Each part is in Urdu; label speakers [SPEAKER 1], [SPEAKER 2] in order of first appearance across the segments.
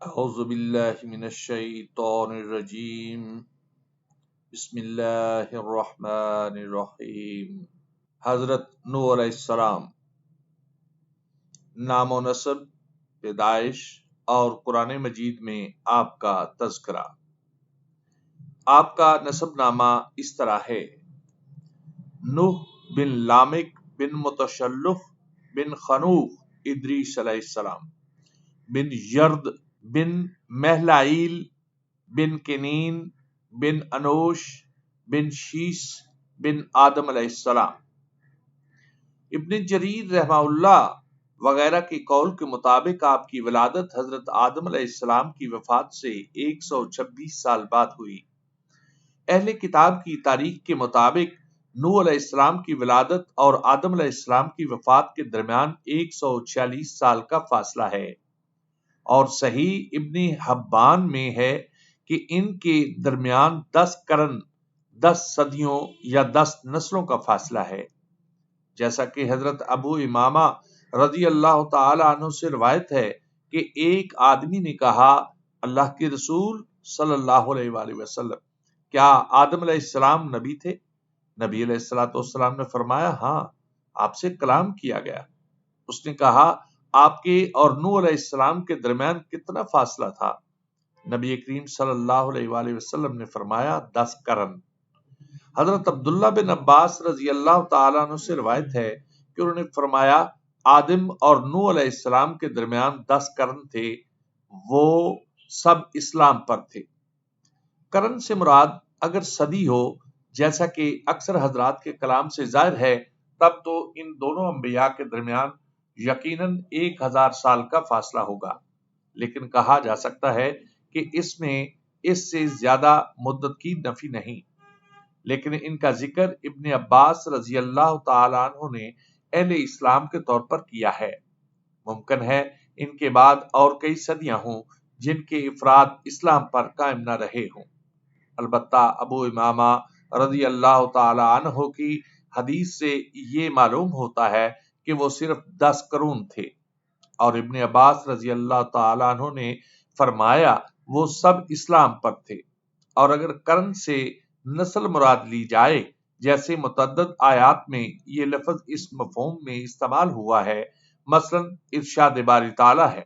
[SPEAKER 1] اعوذ باللہ من الشیطان الرجیم بسم اللہ الرحمن الرحیم۔ حضرت نوح علیہ السلام، نام و نسب، پیدائش اور قرآن مجید میں آپ کا تذکرہ۔ آپ کا نسب نامہ اس طرح ہے: نوح بن لامک بن متشلف بن خنوخ ادریس علیہ السلام بن یرد بن مہلائیل بن کنین بن انوش بن شیس بن آدم علیہ السلام۔ ابن جریر رحمہ اللہ وغیرہ کے قول کے مطابق آپ کی ولادت حضرت آدم علیہ السلام کی وفات سے 126 سال بعد ہوئی۔ اہل کتاب کی تاریخ کے مطابق نوح علیہ السلام کی ولادت اور آدم علیہ السلام کی وفات کے درمیان 146 سال کا فاصلہ ہے، اور صحیح ابن حبان میں ہے کہ ان کے درمیان 10 قرن، 10 صدیوں یا 10 نسلوں کا فاصلہ ہے، جیسا کہ حضرت ابو امامہ رضی اللہ تعالی عنہ سے روایت ہے کہ ایک آدمی نے کہا، اللہ کے رسول صلی اللہ علیہ وآلہ وسلم، کیا آدم علیہ السلام نبی تھے؟ نبی علیہ السلام نے فرمایا، ہاں، آپ سے کلام کیا گیا۔ اس نے کہا، آپ کے اور نوح علیہ السلام کے درمیان کتنا فاصلہ تھا؟ نبی کریم صلی اللہ علیہ وآلہ وسلم نے فرمایا، 10 قرن۔ حضرت عبداللہ بن عباس رضی اللہ تعالیٰ عنہ سے روایت ہے کہ انہوں نے فرمایا، آدم اور نوح علیہ السلام کے درمیان 10 قرن تھے، وہ سب اسلام پر تھے۔ قرن سے مراد اگر صدی ہو، جیسا کہ اکثر حضرات کے کلام سے ظاہر ہے، تب تو ان دونوں انبیاء کے درمیان یقیناً 1000 سال کا فاصلہ ہوگا، لیکن کہا جا سکتا ہے کہ اس میں اس سے زیادہ مدت کی نفی نہیں، لیکن ان کا ذکر ابن عباس رضی اللہ تعالی عنہ نے اہل اسلام کے طور پر کیا ہے۔ ممکن ہے ان کے بعد اور کئی صدیاں ہوں جن کے افراد اسلام پر قائم نہ رہے ہوں۔ البتہ ابو امامہ رضی اللہ تعالی عنہ کی حدیث سے یہ معلوم ہوتا ہے کہ وہ صرف 10 قرون تھے، اور ابن عباس رضی اللہ تعالی عنہ نے فرمایا وہ سب اسلام پر تھے۔ اور اگر قرن سے نسل مراد لی جائے، جیسے متعدد آیات میں یہ لفظ اس مفہوم میں استعمال ہوا ہے، مثلا ارشاد باری تعالی ہے،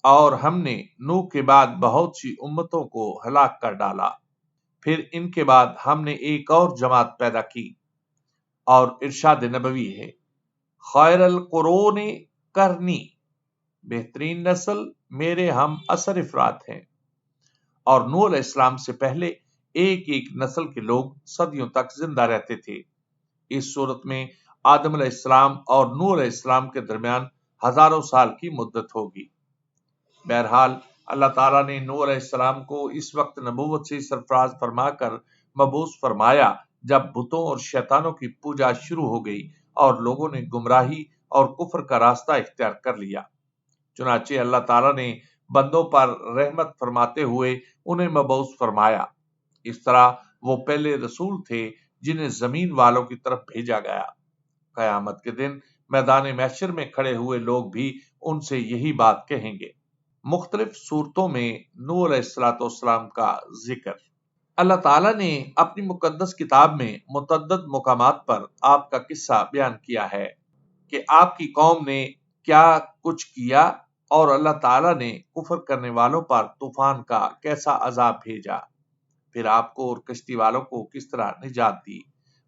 [SPEAKER 1] اور ہم نے نوح کے بعد بہت سی امتوں کو ہلاک کر ڈالا، پھر ان کے بعد ہم نے ایک اور جماعت پیدا کی، اور ارشاد نبوی ہے، خیر القرون قرنی، بہترین نسل میرے ہم اثر افراد ہیں۔ اور نوح علیہ السلام سے پہلے ایک ایک نسل کے لوگ صدیوں تک زندہ رہتے تھے۔ اس صورت میں آدم علیہ السلام اور نوح علیہ السلام کے درمیان ہزاروں سال کی مدت ہوگی۔ بہرحال اللہ تعالیٰ نے نوح علیہ السلام کو اس وقت نبوت سے سرفراز فرما کر مبعوث فرمایا جب بتوں اور شیطانوں کی پوجا شروع ہو گئی اور لوگوں نے گمراہی اور کفر کا راستہ اختیار کر لیا۔ چنانچہ اللہ تعالیٰ نے بندوں پر رحمت فرماتے ہوئے انہیں مبعوث فرمایا۔ اس طرح وہ پہلے رسول تھے جنہیں زمین والوں کی طرف بھیجا گیا۔ قیامت کے دن میدان محشر میں کھڑے ہوئے لوگ بھی ان سے یہی بات کہیں گے۔ مختلف صورتوں میں نوح علیہ السلام کا ذکر۔ اللہ تعالیٰ نے اپنی مقدس کتاب میں متعدد مقامات پر آپ کا قصہ بیان کیا ہے کہ آپ کی قوم نے کیا کچھ کیا، اور اللہ تعالیٰ نے کفر کرنے والوں پر طوفان کا کیسا عذاب بھیجا، پھر آپ کو اور کشتی والوں کو کس طرح نجات دی۔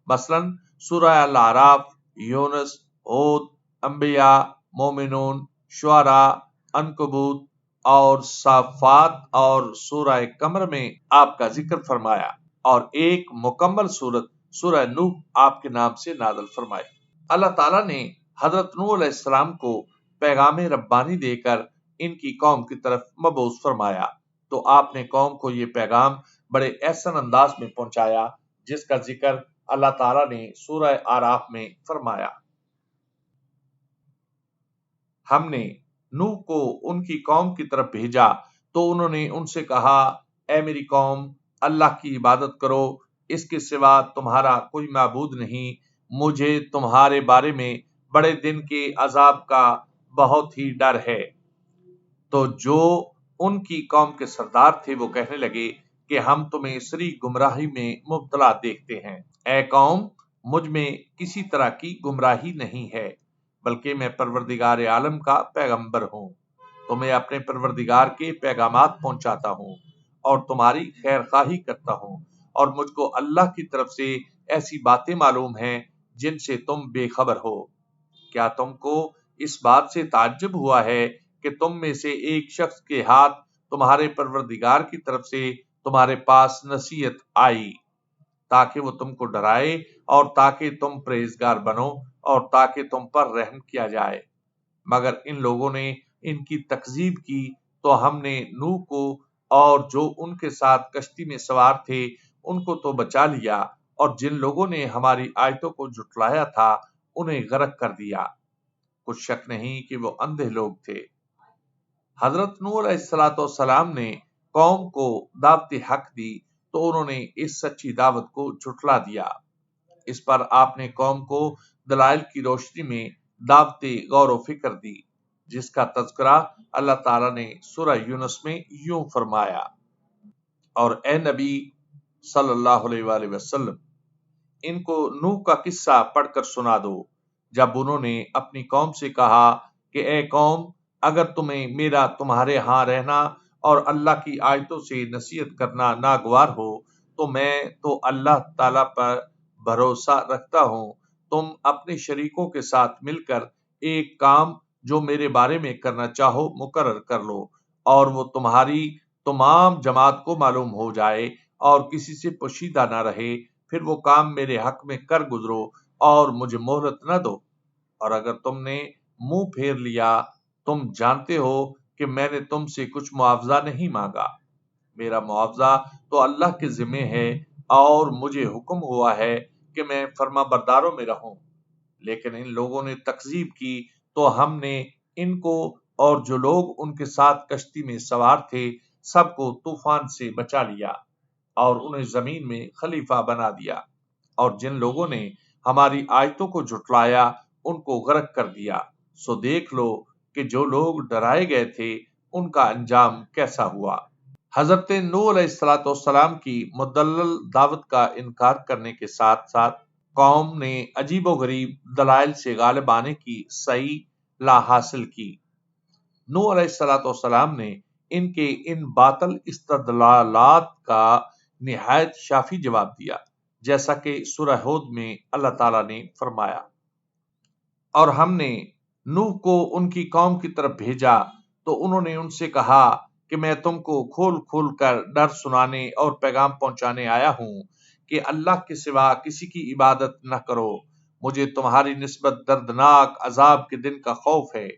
[SPEAKER 1] مثلا سورہ الاعراف، یونس، ہود، انبیاء، مومنون، شعراء، عنکبوت اور صافات اور سورہ قمر میں آپ کا ذکر فرمایا، اور ایک مکمل سورت سورہ نوح آپ کے نام سے نازل فرمائی۔ اللہ تعالیٰ نے حضرت نوح علیہ السلام کو پیغام ربانی دے کر ان کی قوم کی طرف مبعوث فرمایا، تو آپ نے قوم کو یہ پیغام بڑے احسن انداز میں پہنچایا جس کا ذکر اللہ تعالیٰ نے سورہ آراف میں فرمایا۔ ہم نے نوح کو ان کی قوم کی طرف بھیجا تو انہوں نے ان سے کہا، اے میری قوم، اللہ کی عبادت کرو، اس کے سوا تمہارا کوئی معبود نہیں، مجھے تمہارے بارے میں بڑے دن کے عذاب کا بہت ہی ڈر ہے۔ تو جو ان کی قوم کے سردار تھے، وہ کہنے لگے کہ ہم تمہیں سری گمراہی میں مبتلا دیکھتے ہیں۔ اے قوم، مجھ میں کسی طرح کی گمراہی نہیں ہے، بلکہ میں پروردگار عالم کا پیغمبر ہوں۔ تمہیں اپنے پروردگار کے پیغامات پہنچاتا ہوں اور تمہاری خیر خواہی کرتا ہوں، اور مجھ کو اللہ کی طرف سے ایسی باتیں معلوم ہیں جن سے تم بے خبر ہو۔ کیا تم کو اس بات سے تعجب ہوا ہے کہ تم میں سے ایک شخص کے ہاتھ تمہارے پروردگار کی طرف سے تمہارے پاس نصیحت آئی تاکہ وہ تم کو ڈرائے اور تاکہ تم پرہیزگار بنو اور تاکہ تم پر رحم کیا جائے؟ مگر ان لوگوں نے ان کی تکذیب کی تو ہم نے نوح کو اور جو ان کے ساتھ کشتی میں سوار تھے ان کو تو بچا لیا، اور جن لوگوں نے ہماری آیتوں کو جھٹلایا تھا انہیں غرق کر دیا۔ کچھ شک نہیں کہ وہ اندھے لوگ تھے۔ حضرت نوح علیہ السلام نے قوم کو دعوت حق دی تو انہوں نے اس سچی دعوت کو جھٹلا دیا۔ اس پر آپ نے قوم کو دلائل کی روشنی میں دعوت غور و فکر دی، جس کا تذکرہ اللہ تعالیٰ نے سورہ یونس میں یوں فرمایا: اور اے نبی صلی اللہ علیہ وآلہ وسلم، ان کو نوح کا قصہ پڑھ کر سنا دو، جب انہوں نے اپنی قوم سے کہا کہ اے قوم، اگر تمہیں میرا تمہارے ہاں رہنا اور اللہ کی آیتوں سے نصیحت کرنا ناگوار ہو تو میں تو اللہ تعالیٰ پر بھروسہ رکھتا ہوں، تم اپنے شریکوں کے ساتھ مل کر ایک کام جو میرے بارے میں کرنا چاہو مقرر کر لو، اور وہ تمہاری تمام جماعت کو معلوم ہو جائے اور کسی سے پوشیدہ نہ رہے، پھر وہ کام میرے حق میں کر گزرو اور مجھے مہلت نہ دو۔ اور اگر تم نے منہ پھیر لیا، تم جانتے ہو کہ میں نے تم سے کچھ معاوضہ نہیں مانگا، میرا معاوضہ تو اللہ کے ذمہ ہے، اور مجھے حکم ہوا ہے کہ میں فرما برداروں میں رہوں۔ لیکن ان لوگوں نے تکذیب کی تو ہم نے ان کو اور جو لوگ ان کے ساتھ کشتی میں سوار تھے سب کو طوفان سے بچا لیا اور انہیں زمین میں خلیفہ بنا دیا، اور جن لوگوں نے ہماری آیتوں کو جھٹلایا ان کو غرق کر دیا۔ سو دیکھ لو کہ جو لوگ ڈرائے گئے تھے ان کا انجام کیسا ہوا۔ حضرت نوح علیہ السلام کی مدلل دعوت کا انکار کرنے کے ساتھ ساتھ قوم نے عجیب و غریب دلائل سے غالب آنے کی صحیح لا حاصل کی۔ نوح علیہ السلام نے ان کے ان باطل استدلالات کا نہایت شافی جواب دیا، جیسا کہ سورہ ہود میں اللہ تعالیٰ نے فرمایا: اور ہم نے نوح کو ان کی قوم کی طرف بھیجا تو انہوں نے ان سے کہا کہ میں تم کو کھول کھول کر ڈر سنانے اور پیغام پہنچانے آیا ہوں کہ اللہ کے سوا کسی کی عبادت نہ کرو، مجھے تمہاری نسبت دردناک عذاب کے دن کا خوف ہے۔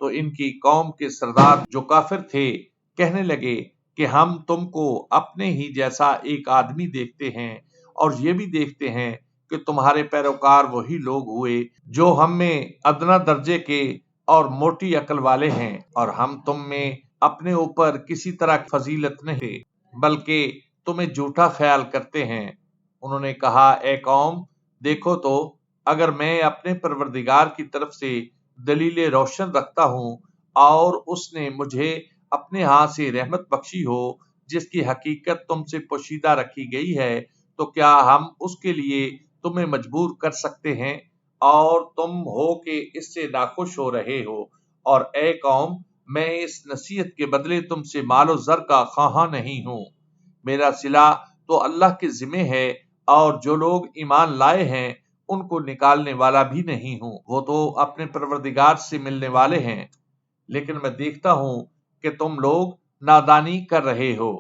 [SPEAKER 1] تو ان کی قوم کے سردار جو کافر تھے کہنے لگے کہ ہم تم کو اپنے ہی جیسا ایک آدمی دیکھتے ہیں، اور یہ بھی دیکھتے ہیں کہ تمہارے پیروکار وہی لوگ ہوئے جو ہم میں ادنا درجے کے اور موٹی عقل والے ہیں، اور ہم تم میں اپنے اوپر کسی طرح کی فضیلت نہیں بلکہ تمہیں جھوٹا خیال کرتے ہیں۔ انہوں نے کہا: اے قوم، دیکھو تو اگر میں اپنے پروردگار کی طرف سے دلیل روشن رکھتا ہوں اور اس نے مجھے اپنے ہاں سے رحمت بخشی ہو جس کی حقیقت تم سے پوشیدہ رکھی گئی ہے، تو کیا ہم اس کے لیے تمہیں مجبور کر سکتے ہیں، اور تم ہو کہ اس سے ناخوش ہو رہے ہو؟ اور اے قوم، میں اس نصیحت کے بدلے تم سے مال و زر کا خواہاں نہیں ہوں، میرا صلہ تو اللہ کے ذمہ ہے، اور جو لوگ ایمان لائے ہیں ان کو نکالنے والا بھی نہیں ہوں، وہ تو اپنے پروردگار سے ملنے والے ہیں، لیکن میں دیکھتا ہوں کہ تم لوگ نادانی کر رہے ہو۔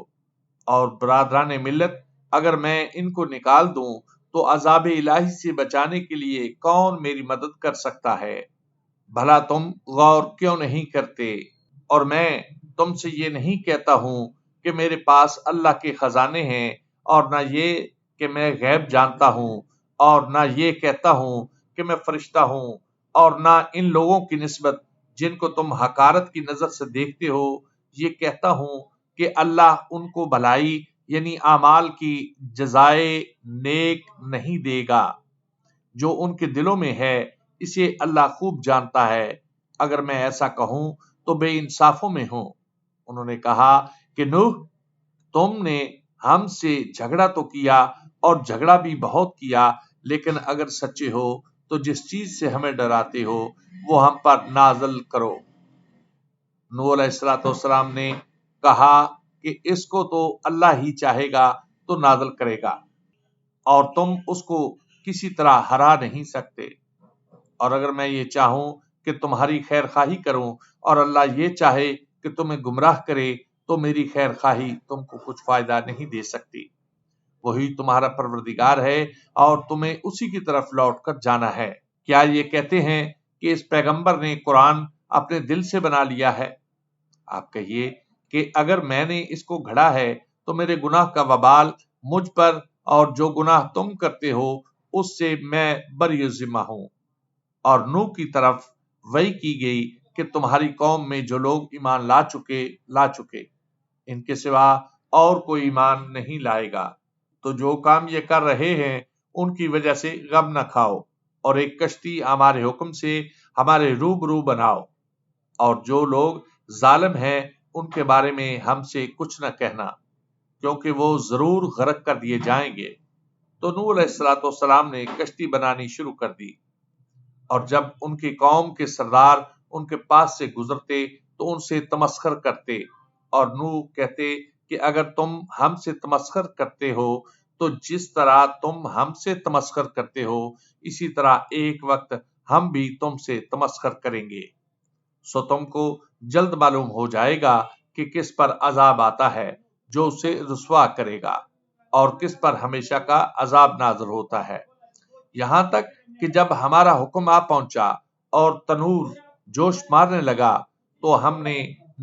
[SPEAKER 1] اور برادران ملت، اگر میں ان کو نکال دوں تو عذاب الہی سے بچانے کے لیے کون میری مدد کر سکتا ہے؟ بھلا تم غور کیوں نہیں کرتے؟ اور میں تم سے یہ نہیں کہتا ہوں کہ میرے پاس اللہ کے خزانے ہیں، اور نہ یہ کہ میں غیب جانتا ہوں، اور نہ یہ کہتا ہوں کہ میں فرشتہ ہوں، اور نہ ان لوگوں کی نسبت جن کو تم حقارت کی نظر سے دیکھتے ہو یہ کہتا ہوں کہ اللہ ان کو بھلائی یعنی اعمال کی جزائے نیک نہیں دے گا۔ جو ان کے دلوں میں ہے اسے اللہ خوب جانتا ہے۔ اگر میں ایسا کہوں تو بے انصافوں میں ہوں۔ انہوں نے کہا کہ نوح، تم نے ہم سے جھگڑا تو کیا اور جھگڑا بھی بہت کیا، لیکن اگر سچے ہو تو جس چیز سے ہمیں ڈراتے ہو وہ ہم پر نازل کرو۔ نوح علیہ السلام نے کہا کہ اس کو تو اللہ ہی چاہے گا تو نازل کرے گا، اور تم اس کو کسی طرح ہرا نہیں سکتے، اور اگر میں یہ چاہوں کہ تمہاری خیر خواہی کروں اور اللہ یہ چاہے کہ تمہیں گمراہ کرے تو میری خیر خواہی تم کو کچھ فائدہ نہیں دے سکتی۔ وہی تمہارا پروردگار ہے اور تمہیں اسی کی طرف لوٹ کر جانا ہے۔ کیا یہ کہتے ہیں کہ اس پیغمبر نے قرآن اپنے دل سے بنا لیا ہے؟ آپ کہیے کہ اگر میں نے اس کو گھڑا ہے تو میرے گناہ کا وبال مجھ پر، اور جو گناہ تم کرتے ہو اس سے میں بری ذمہ ہوں۔ اور نوح کی طرف وحی کی گئی کہ تمہاری قوم میں جو لوگ ایمان لا چکے ان کے سوا اور کوئی ایمان نہیں لائے گا، تو جو کام یہ کر رہے ہیں ان کی وجہ سے غم نہ کھاؤ، اور ایک کشتی ہمارے حکم سے ہمارے روبرو بناؤ، اور جو لوگ ظالم ہیں ان کے بارے میں ہم سے کچھ نہ کہنا، کیونکہ وہ ضرور غرق کر دیے جائیں گے۔ تو نوح علیہ السلام نے کشتی بنانی شروع کر دی، اور جب ان کی قوم کے سردار ان کے پاس سے گزرتے تو ان سے تمسخر کرتے، اور نوح کہتے کہ اگر تم ہم سے تمسخر کرتے ہو تو جس طرح تم ہم سے تمسخر کرتے ہو اسی طرح ایک وقت ہم بھی تم سے تمسخر کریں گے، سو تم کو جلد معلوم ہو جائے گا کہ کس پر عذاب آتا ہے جو اسے رسوا کرے گا، اور کس پر ہمیشہ کا عذاب نازل ہوتا ہے۔ یہاں تک کہ جب ہمارا حکم آ پہنچا اور تنور جوش مارنے لگا تو ہم نے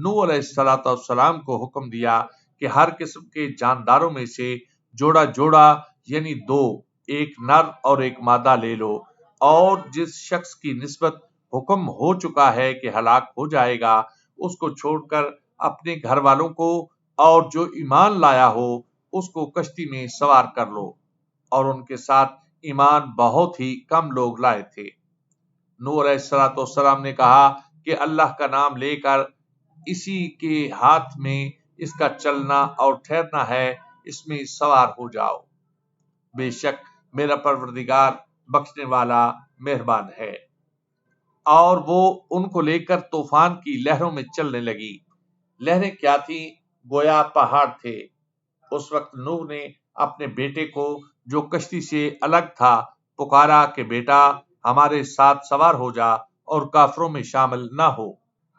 [SPEAKER 1] نوح علیہ السلام کو حکم دیا کہ ہر قسم کے جانداروں میں سے جوڑا جوڑا یعنی 2، ایک نر اور ایک مادہ لے لو، اور جس شخص کی نسبت حکم ہو چکا ہے کہ ہلاک ہو جائے گا اس کو چھوڑ کر اپنے گھر والوں کو اور جو ایمان لایا ہو اس کو کشتی میں سوار کر لو، اور ان کے ساتھ ایمان بہت ہی کم لوگ لائے تھے۔ نوح علیہ السلام نے کہا کہ اللہ کا نام لے کر اسی کے ہاتھ میں اس کا چلنا اور ٹھہرنا ہے، اس میں سوار ہو جاؤ، بے شک میرا پروردگار بخشنے والا مہربان ہے۔ اور وہ ان کو لے کر طوفان کی لہروں میں چلنے لگی۔ لہریں کیا تھیں؟ گویا پہاڑ تھے۔ اس وقت نوح نے اپنے بیٹے کو جو کشتی سے الگ تھا پکارا کہ بیٹا ہمارے ساتھ سوار ہو جا اور کافروں میں شامل نہ ہو۔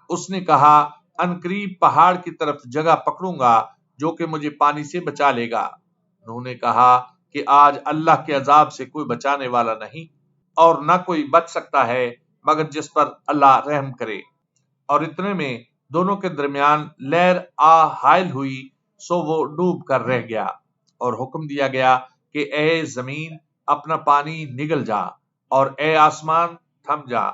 [SPEAKER 1] اس نے کہا عنقریب پہاڑ کی طرف جگہ پکڑوں گا جو کہ مجھے پانی سے بچا لے گا۔ نوح نے کہا کہ آج اللہ کے عذاب سے کوئی بچانے والا نہیں، اور نہ کوئی بچ سکتا ہے مگر جس پر اللہ رحم کرے۔ اور اتنے میں دونوں کے درمیان لہر حائل ہوئی، سو وہ ڈوب کر رہ گیا، اور حکم دیا گیا کہ اے زمین اپنا پانی نگل جا، اور اے آسمان تھم جا،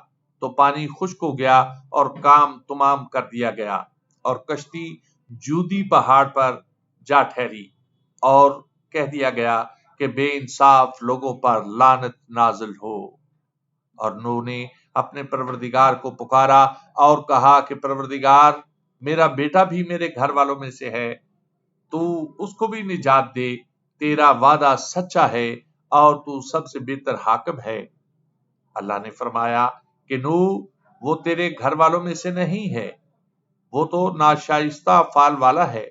[SPEAKER 1] تو پانی خشک ہو گیا اور کام تمام کر دیا گیا، اور کشتی جودی پہاڑ پر جا ٹھہری، اور کہہ دیا گیا کہ بے انصاف لوگوں پر لعنت نازل ہو۔ اور نوح نے اپنے پروردگار کو پکارا اور کہا کہ پروردگار، میرا بیٹا بھی میرے گھر والوں میں سے ہے، تو اس کو بھی نجات دے، تیرا وعدہ سچا ہے اور تو سب سے بہتر حاکم ہے۔ اللہ نے فرمایا کہ نوح، وہ تیرے گھر والوں میں سے نہیں ہے، وہ تو ناشائستہ فعل والا ہے،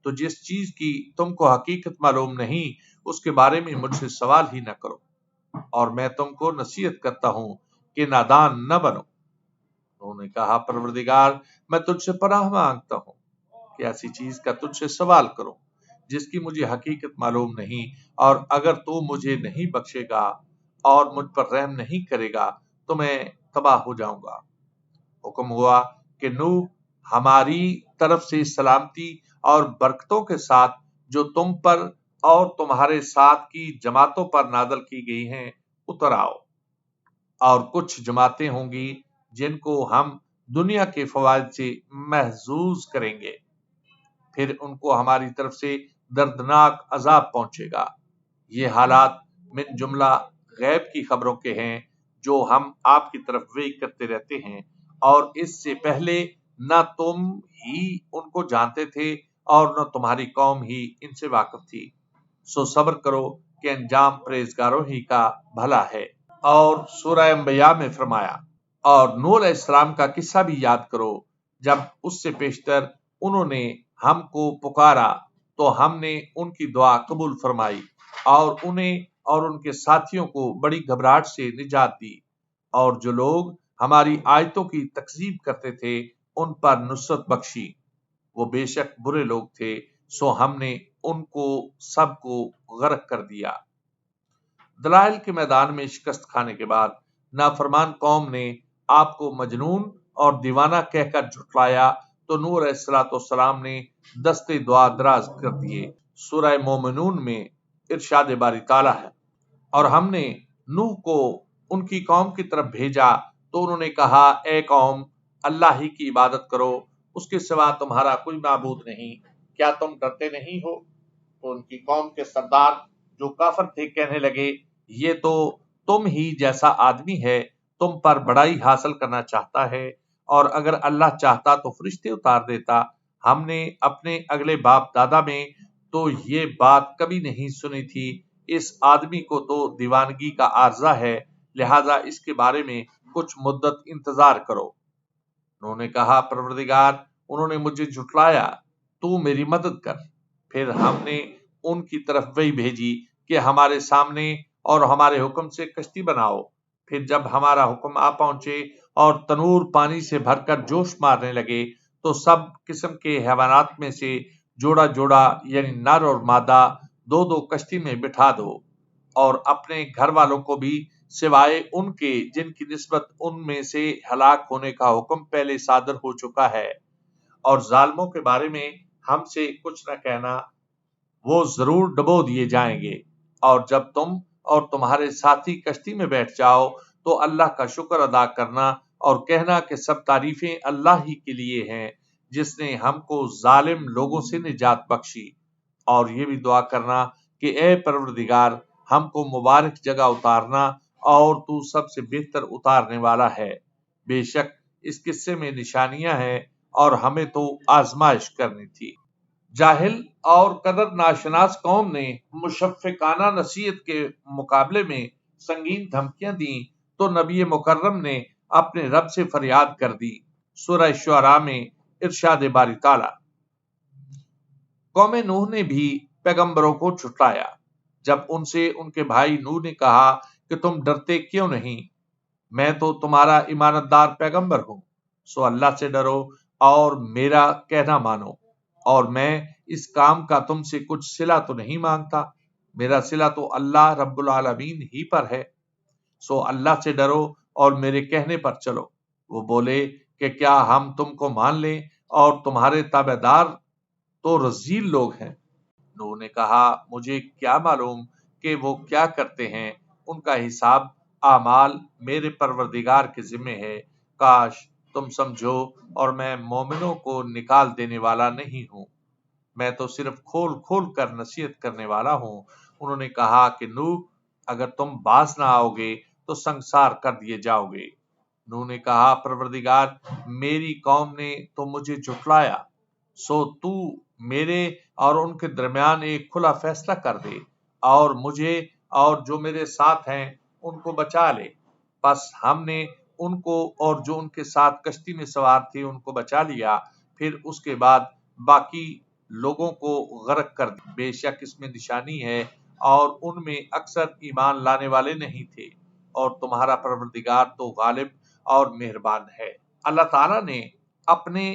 [SPEAKER 1] تو جس چیز کی تم کو حقیقت معلوم نہیں اس کے بارے میں مجھ سے سوال ہی نہ کرو، اور میں تم کو نصیحت کرتا ہوں کہ نادان نہ بنو۔ انہوں نے کہا پروردگار، میں تجھ سے پناہ مانگتا ہوں کہ ایسی چیز کا تجھ سے سوال کروں جس کی مجھے حقیقت معلوم نہیں، اور اگر تو مجھے نہیں بخشے گا اور مجھ پر رحم نہیں کرے گا تو میں تباہ ہو جاؤں گا۔ حکم ہوا کہ نوح، ہماری طرف سے سلامتی اور برکتوں کے ساتھ جو تم پر اور تمہارے ساتھ کی جماعتوں پر نازل کی گئی ہیں اتر آؤ، اور کچھ جماعتیں ہوں گی جن کو ہم دنیا کے فوائد سے محظوظ کریں گے، پھر ان کو ہماری طرف سے دردناک عذاب پہنچے گا۔ یہ حالات من جملہ غیب کی خبروں کے ہیں جو ہم آپ کی طرف وحی کرتے رہتے ہیں، اور اس سے پہلے نہ تم ہی ان کو جانتے تھے اور نہ تمہاری قوم ہی ان سے واقف تھی، سو صبر کرو کہ انجام پرہیزگاروں ہی کا بھلا ہے۔ اور سورہ انبیاء میں فرمایا، اور نوح علیہ السلام کا قصہ بھی یاد کرو، جب اس سے پیشتر انہوں نے ہم کو پکارا تو ہم نے ان کی دعا قبول فرمائی اور انہیں اور ان کے ساتھیوں کو بڑی گھبراہٹ سے نجات دی، اور جو لوگ ہماری آیتوں کی تکذیب کرتے تھے ان پر نصرت بخشی، وہ بے شک برے لوگ تھے، سو ہم نے ان کو سب کو غرق کر دیا۔ دلائل کے میدان میں شکست کھانے کے بعد نافرمان قوم نے آپ کو مجنون اور دیوانہ کہہ کر جھٹلایا تو نوح علیہ السلام نے دستے دعا دراز کر دیے۔ سورہ مومنون میں ارشاد باری تعالیٰ ہے، اور ہم نے نوح کو ان کی قوم کی طرف بھیجا تو انہوں نے کہا، اے قوم، اللہ ہی کی عبادت کرو، اس کے سوا تمہارا کوئی معبود نہیں، کیا تم ڈرتے نہیں ہو؟ تو ان کی قوم کے سردار جو کافر تھے کہنے لگے، یہ تو تم ہی جیسا آدمی ہے، تم پر بڑائی حاصل کرنا چاہتا ہے، اور اگر اللہ چاہتا تو فرشتے اتار دیتا۔ ہم نے اپنے اگلے باپ دادا میں تو یہ بات کبھی نہیں سنی تھی، اس آدمی کو تو دیوانگی کا عارضہ ہے، لہذا اس کے بارے میں کچھ مدت انتظار کرو۔ انہوں نے کہا، پروردگار، انہوں نے مجھے جھٹلایا، تو میری مدد کر۔ پھر ہم نے ان کی طرف وحی بھیجی کہ ہمارے سامنے اور ہمارے حکم سے کشتی بناؤ۔ پھر جب ہمارا حکم آ پہنچے اور تنور پانی سے بھر کر جوش مارنے لگے تو سب قسم کے حیوانات میں سے جوڑا جوڑا یعنی نر اور مادہ دو دو کشتی میں بٹھا دو، اور اپنے گھر والوں کو بھی سوائے ان کے جن کی نسبت ان میں سے ہلاک ہونے کا حکم پہلے صادر ہو چکا ہے، اور ظالموں کے بارے میں ہم سے کچھ نہ کہنا، وہ ضرور ڈبو دیے جائیں گے۔ اور جب تم اور تمہارے ساتھی کشتی میں بیٹھ جاؤ تو اللہ کا شکر ادا کرنا اور کہنا کہ سب تعریفیں اللہ ہی کے لیے ہیں، جس نے ہم کو ظالم لوگوں سے نجات بخشی، اور یہ بھی دعا کرنا کہ اے پروردگار، ہم کو مبارک جگہ اتارنا، اور تو سب سے بہتر اتارنے والا ہے۔ بے شک اس قصے میں نشانیاں ہیں اور ہمیں تو آزمائش کرنی تھی۔ جاہل اور قدر ناشناس قوم نے مشفقانہ نصیحت کے مقابلے میں سنگین دھمکیاں دیں تو نبی مکرم نے اپنے رب سے فریاد کر دی۔ سورہ شعراء میں ارشاد باری تعالیٰ، قوم نوح نے بھی پیغمبروں کو جھٹلایا جب ان سے ان کے بھائی نوح نے کہا کہ تم ڈرتے کیوں نہیں، میں تو تمہارا ایمانت دار پیغمبر ہوں، سو اللہ سے ڈرو اور میرا کہنا مانو، اور میں اس کام کا تم سے کچھ صلہ تو نہیں مانگتا، میرا صلہ تو اللہ رب العالمین ہی پر ہے، سو اللہ سے ڈرو اور میرے کہنے پر چلو۔ وہ بولے کہ کیا ہم تم کو مان لیں اور تمہارے تابع دار تو رذیل لوگ ہیں۔ نوح نے کہا، مجھے کیا معلوم کہ وہ کیا کرتے ہیں، ان کا حساب اعمال میرے پروردگار کے ذمے ہے، کاش تم سمجھو، اور میں مومنوں کو نکال دینے والا نہیں ہوں، میں تو صرف کھول کھول کر نصیحت کرنے والا ہوں۔ انہوں نے کہا کہ نوح، اگر تم باز نہ آؤ گے تو سنگسار کر دیے جاؤ گے۔ نوح نے کہا، پروردگار، میری قوم نے تو مجھے جھٹلایا، سو تو میرے اور ان کے درمیان ایک کھلا فیصلہ کر دے، اور مجھے اور جو میرے ساتھ ہیں ان کو بچا لے۔ پس ہم نے ان کو اور جو ان کے ساتھ کشتی میں سوار تھے ان کو بچا لیا، پھر اس کے بعد باقی لوگوں کو غرق کر دیا۔ بے شک اس میں نشانی ہے اور ان میں اکثر ایمان لانے والے نہیں تھے، اور تمہارا پروردگار تو غالب اور مہربان ہے۔ اللہ تعالیٰ نے اپنے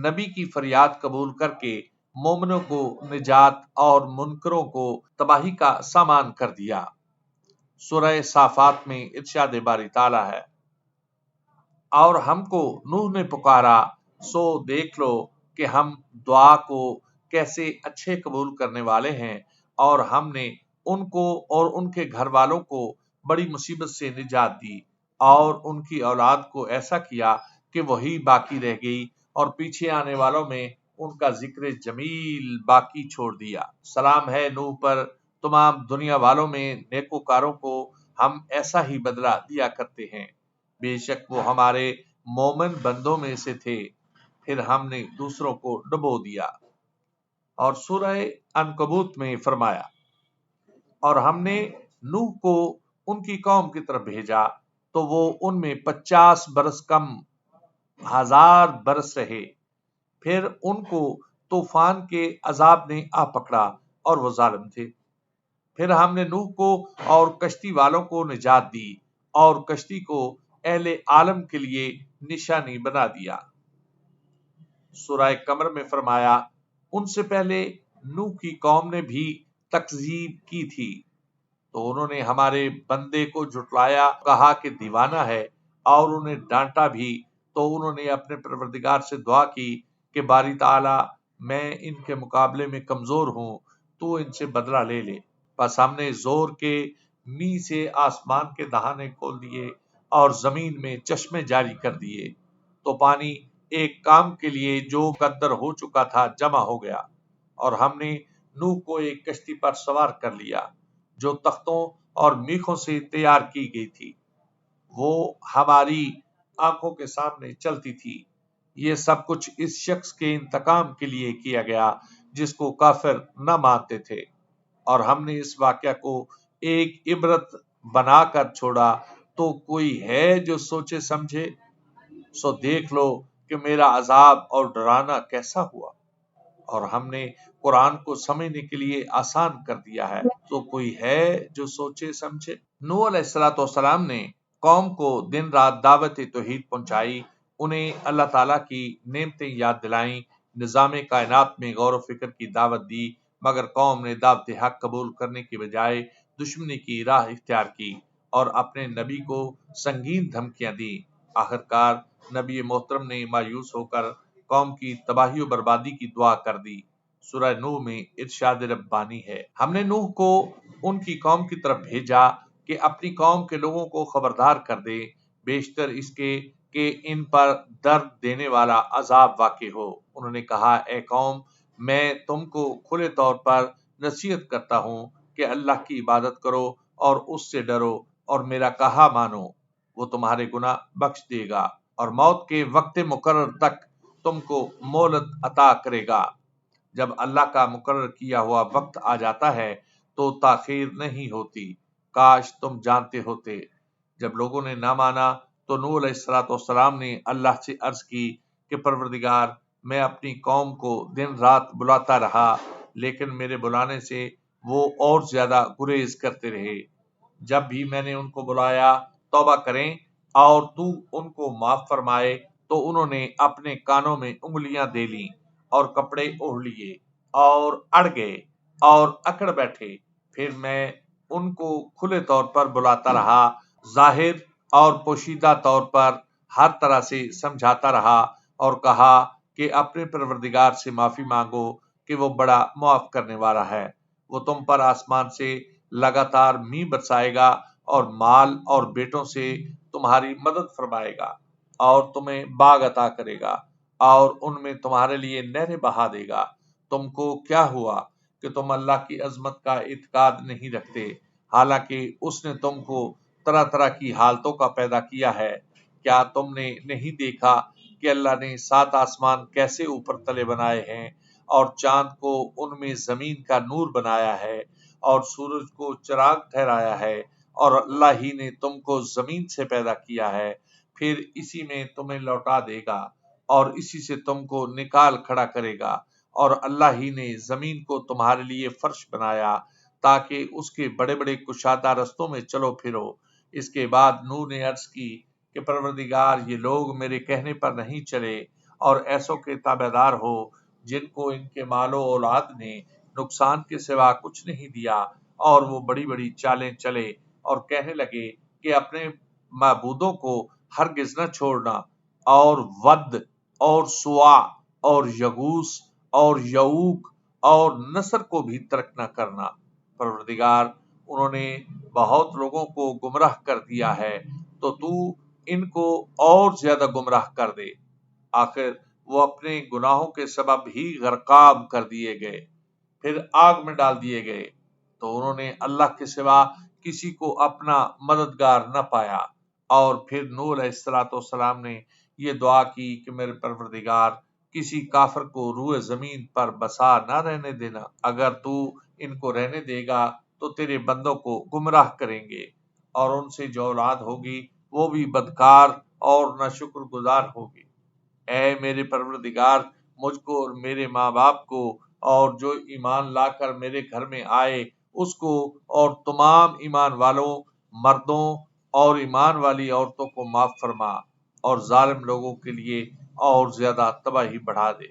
[SPEAKER 1] نبی کی فریاد قبول کر کے مومنوں کو نجات اور منکروں کو تباہی کا سامان کر دیا۔ سورہ صافات میں ارشاد باری تعالیٰ ہے، اور ہم کو نوح نے پکارا، سو دیکھ لو کہ ہم دعا کو کیسے اچھے قبول کرنے والے ہیں، اور ہم نے ان کو اور ان کے گھر والوں کو بڑی مصیبت سے نجات دی، اور ان کی اولاد کو ایسا کیا کہ وہی باقی رہ گئی، اور پیچھے آنے والوں میں ان کا ذکر جمیل باقی چھوڑ دیا۔ سلام ہے نوح پر، تمام دنیا والوں میں نیکوکاروں کو ہم ایسا ہی بدلہ دیا کرتے ہیں، بے شک وہ ہمارے مومن بندوں میں سے تھے۔ پھر ہم نے دوسروں کو ڈبو دیا۔ اور سورہ عنکبوت میں فرمایا، اور ہم نے نوح کو ان کی قوم کی طرف بھیجا تو وہ ان میں 50 برس کم 1000 برس رہے، پھر ان کو طوفان کے عذاب نے آ پکڑا اور وہ ظالم تھے۔ پھر ہم نے نوح کو اور کشتی والوں کو نجات دی اور کشتی کو اہل عالم کے لیے نشانی بنا دیا۔ سورہ قمر میں فرمایا، ان سے پہلے نوح کی قوم نے بھی تکذیب کی تھی تو انہوں نے ہمارے بندے کو جھٹلایا، کہا کہ دیوانہ ہے، اور انہیں ڈانٹا بھی تو انہوں نے اپنے پروردگار سے دعا کی کہ باری تعالی میں ان کے مقابلے میں کمزور ہوں، تو ان سے بدلہ لے لے۔ پس ہم نے زور کے می سے آسمان کے دہانے کھول دیے اور زمین میں چشمے جاری کر دیے، تو پانی ایک کام کے لیے جو مقدر ہو چکا تھا جمع ہو گیا، اور ہم نے نوح کو ایک کشتی پر سوار کر لیا جو تختوں اور میخوں سے تیار کی گئی تھی، وہ ہماری آنکھوں کے سامنے چلتی تھی۔ یہ سب کچھ اس شخص کے انتقام کے لیے کیا گیا جس کو کافر نہ مانتے تھے، اور ہم نے اس واقعہ کو ایک عبرت بنا کر چھوڑا، تو کوئی ہے جو سوچے سمجھے؟ سو دیکھ لو کہ میرا عذاب اور ڈرانا کیسا ہوا، اور ہم نے قرآن کو سمجھنے کے لیے آسان کر دیا ہے، تو کوئی ہے جو سوچے سمجھے؟ نوح علیہ السلام نے قوم کو دن رات دعوت توحید پہنچائی، انہیں اللہ تعالیٰ کی نعمتیں یاد دلائیں، نظام کائنات میں غور و فکر کی دعوت دی، مگر قوم نے دعوت حق قبول کرنے کی بجائے دشمنی کی راہ اختیار کی اور اپنے نبی کو سنگین دھمکیاں دی۔ آخرکار نبی محترم نے مایوس ہو کر قوم کی تباہی و بربادی کی دعا کر دی۔ سورہ نوح میں ارشاد ربانی ہے، ہم نے نوح کو ان کی قوم کی طرف بھیجا کہ اپنی قوم کے لوگوں کو خبردار کر دے، بیشتر اس کے کہ ان پر درد دینے والا عذاب واقع ہو۔ انہوں نے کہا، اے قوم، میں تم کو کھلے طور پر نصیحت کرتا ہوں کہ اللہ کی عبادت کرو اور اس سے ڈرو اور میرا کہا مانو، وہ تمہارے گناہ بخش دے گا اور موت کے وقت مقرر تک تم کو مہلت عطا کرے گا۔ جب اللہ کا مقرر کیا ہوا وقت آ جاتا ہے تو تاخیر نہیں ہوتی، کاش تم جانتے ہوتے۔ جب لوگوں نے نہ مانا تو نوح علیہ السلام نے اللہ سے عرض کی کہ پروردگار، میں اپنی قوم کو دن رات بلاتا رہا، لیکن میرے بلانے سے وہ اور زیادہ گریز کرتے رہے۔ جب بھی میں نے ان کو بلایا توبہ کریں اور تو ان کو معاف فرمائے، تو انہوں نے اپنے کانوں میں انگلیاں دے لیں اور کپڑے اوڑھ لیے اور اڑ گئے اور اکڑ بیٹھے۔ پھر میں ان کو کھلے طور پر بلاتا رہا، ظاہر اور پوشیدہ طور پر ہر طرح سے سمجھاتا رہا، اور کہا کہ اپنے پروردگار سے معافی مانگو کہ وہ بڑا معاف کرنے والا ہے، وہ تم پر آسمان سے لگاتار می برسائے گا اور مال اور بیٹوں سے تمہاری مدد فرمائے گا اور تمہیں باغ عطا کرے گا اور ان میں تمہارے لیے نہریں بہا دے گا۔ تم کو کیا ہوا کہ تم اللہ کی عظمت کا اعتقاد نہیں رکھتے، حالانکہ اس نے تم کو طرح طرح کی حالتوں کا پیدا کیا ہے؟ کیا تم نے نہیں دیکھا کہ اللہ نے 7 آسمان کیسے اوپر تلے بنائے ہیں، اور چاند کو ان میں زمین کا نور بنایا ہے، اور سورج کو چراغ ٹھہرایا ہے، اور اللہ ہی نے تم کو زمین سے پیدا کیا ہے، پھر اسی میں تمہیں لوٹا دے گا اور اسی سے تم کو نکال کھڑا کرے گا، اور اللہ ہی نے زمین کو تمہارے لیے فرش بنایا تاکہ اس کے بڑے بڑے کشادہ رستوں میں چلو پھرو۔ اس کے بعد نوح نے عرض کی کہ پروردگار، یہ لوگ میرے کہنے پر نہیں چلے اور ایسوں کے تابع دار ہو جن کو ان کے مال و اولاد نے نقصان کے سوا کچھ نہیں دیا، اور وہ بڑی بڑی چالیں چلے اور کہنے لگے کہ اپنے معبودوں کو ہرگز نہ چھوڑنا، اور ود اور سوا اور یغوث اور یعوق اور نصر کو بھی ترک نہ کرنا۔ پروردگار، انہوں نے بہت لوگوں کو گمراہ کر دیا ہے، تو ان کو اور زیادہ گمراہ کر دے۔ آخر وہ اپنے گناہوں کے سبب ہی غرقاب کر دیے گئے، پھر آگ میں ڈال دیے گئے، تو انہوں نے اللہ کے سوا کسی کو اپنا مددگار نہ پایا۔ اور پھر نوح علیہ السلام نے یہ دعا کی کہ میرے پروردگار، کسی کافر کو روئے زمین پر بسا نہ رہنے دینا۔ اگر تو ان کو رہنے دے گا تو تیرے بندوں کو گمراہ کریں گے، اور ان سے جو اولاد ہوگی وہ بھی بدکار اور نہ شکر گزار ہوگی۔ اے میرے پروردگار، مجھ کو اور میرے ماں باپ کو اور جو ایمان لا کر میرے گھر میں آئے اس کو اور تمام ایمان والوں مردوں اور ایمان والی عورتوں کو معاف فرما، اور ظالم لوگوں کے لیے اور زیادہ تباہی بڑھا دے۔